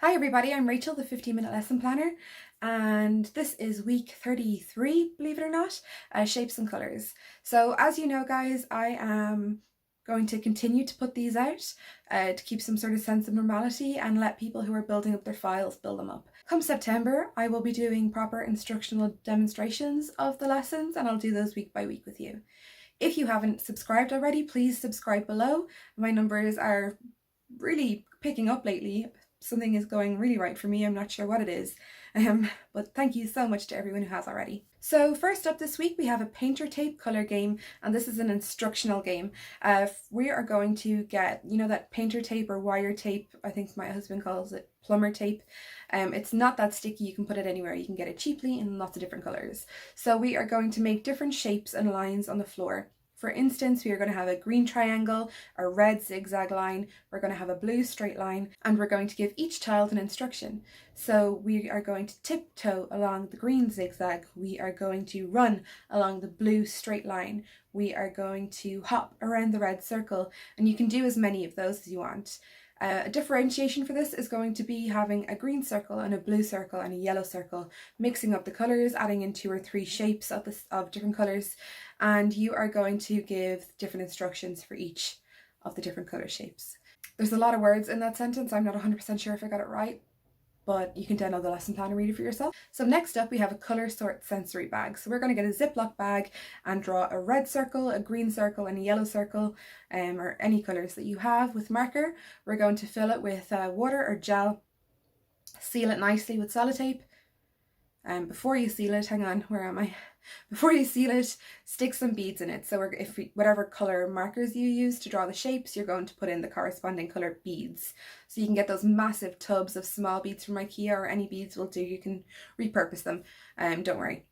Hi everybody, I'm Rachel, the 15-minute lesson planner, and this is week 33, believe it or not, shapes and colours. So as you know guys, I am going to continue to put these out to keep some sort of sense of normality and let people who are building up their files build them up. Come September, I will be doing proper instructional demonstrations of the lessons, and I'll do those week by week with you. If you haven't subscribed already, please subscribe below. My numbers are really picking up lately. Something is going really right for me. I'm not sure what it is, but thank you so much to everyone who has already. So first up this week we have a painter tape colour game, and this is an instructional game. We are going to get, you know, that painter tape or wire tape, I think my husband calls it plumber tape. It's not that sticky, you can put it anywhere, you can get it cheaply in lots of different colours. So we are going to make different shapes and lines on the floor. For instance, we are going to have a green triangle, a red zigzag line, we're going to have a blue straight line, and we're going to give each child an instruction. So we are going to tiptoe along the green zigzag, we are going to run along the blue straight line, we are going to hop around the red circle, and you can do as many of those as you want. A differentiation for this is going to be having a green circle and a blue circle and a yellow circle, mixing up the colours, adding in 2 or 3 shapes of different colours, and you are going to give different instructions for each of the different colour shapes. There's a lot of words in that sentence, I'm not 100% sure if I got it right, but you can download the lesson plan and read it for yourself. So next up we have a colour sort sensory bag. So we're going to get a Ziploc bag and draw a red circle, a green circle and a yellow circle, or any colours that you have with marker. We're going to fill it with water or gel, seal it nicely with sellotape. Before you seal it, hang on, where am I? Before you seal it, stick some beads in it. So whatever colour markers you use to draw the shapes, you're going to put in the corresponding colour beads. So you can get those massive tubs of small beads from IKEA, or any beads will do, you can repurpose them, don't worry.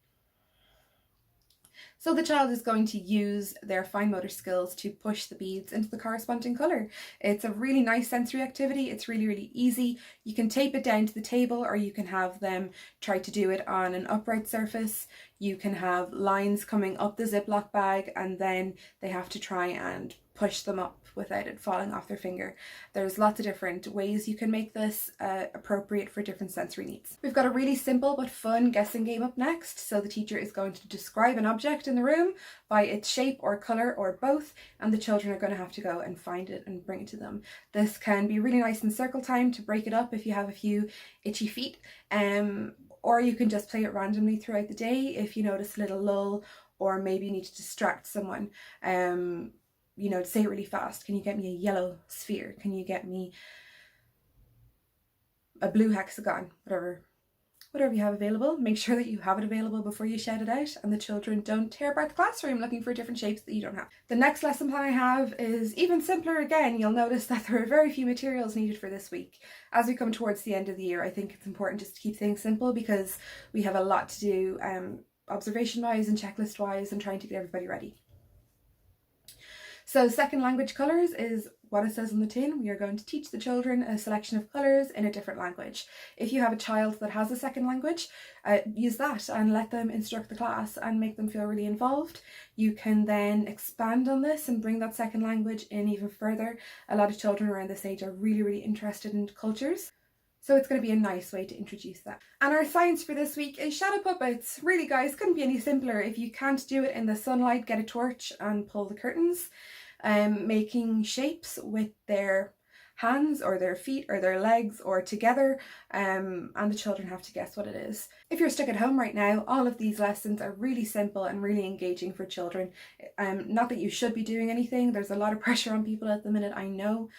So the child is going to use their fine motor skills to push the beads into the corresponding colour. It's a really nice sensory activity, it's really easy. You can tape it down to the table, or you can have them try to do it on an upright surface. You can have lines coming up the Ziploc bag and then they have to try and push them up without it falling off their finger. There's lots of different ways you can make this appropriate for different sensory needs. We've got a really simple but fun guessing game up next. So the teacher is going to describe an object in the room by its shape or colour or both, and the children are going to have to go and find it and bring it to them. This can be really nice in circle time to break it up if you have a few itchy feet, or you can just play it randomly throughout the day if you notice a little lull, or maybe you need to distract someone. You know, say it really fast. Can you get me a yellow sphere? Can you get me a blue hexagon? Whatever you have available. Make sure that you have it available before you shout it out, and the children don't tear apart the classroom looking for different shapes that you don't have. The next lesson plan I have is even simpler again. You'll notice that there are very few materials needed for this week. As we come towards the end of the year, I think it's important just to keep things simple, because we have a lot to do observation wise and checklist wise, and trying to get everybody ready. So second language colours is what it says on the tin. We are going to teach the children a selection of colours in a different language. If you have a child that has a second language, use that and let them instruct the class and make them feel really involved. You can then expand on this and bring that second language in even further. A lot of children around this age are really interested in cultures, so it's going to be a nice way to introduce that. And our science for this week is shadow puppets. Really guys, couldn't be any simpler. If you can't do it in the sunlight, get a torch and pull the curtains. Making shapes with their hands or their feet or their legs or together, and the children have to guess what it is. If you're stuck at home right now, all of these lessons are really simple and really engaging for children. Not that you should be doing anything, there's a lot of pressure on people at the minute, I know,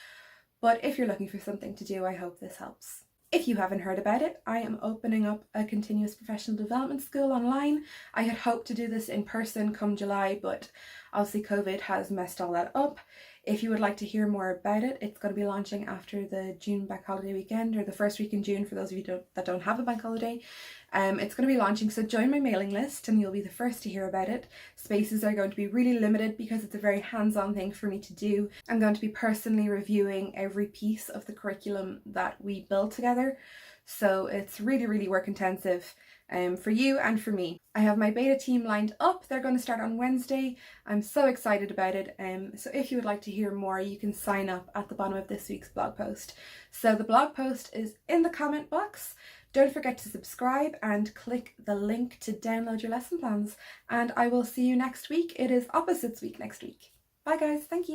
but if you're looking for something to do, I hope this helps. If you haven't heard about it, I am opening up a continuous professional development school online. I had hoped to do this in person come July, but obviously COVID has messed all that up. If you would like to hear more about it, it's going to be launching after the June bank holiday weekend, or the first week in June for those of you that don't have a bank holiday. It's going to be launching, so join my mailing list and you'll be the first to hear about it. Spaces are going to be really limited because it's a very hands-on thing for me to do. I'm going to be personally reviewing every piece of the curriculum that we build together. so it's really work intensive for you and for me. I have my beta team lined up. They're going to start on Wednesday. I'm so excited about it. So if you would like to hear more, you can sign up at the bottom of this week's blog post. So the blog post is in the comment box. Don't forget to subscribe and click the link to download your lesson plans. And I will see you next week. It is opposites week next week. Bye guys, thank you.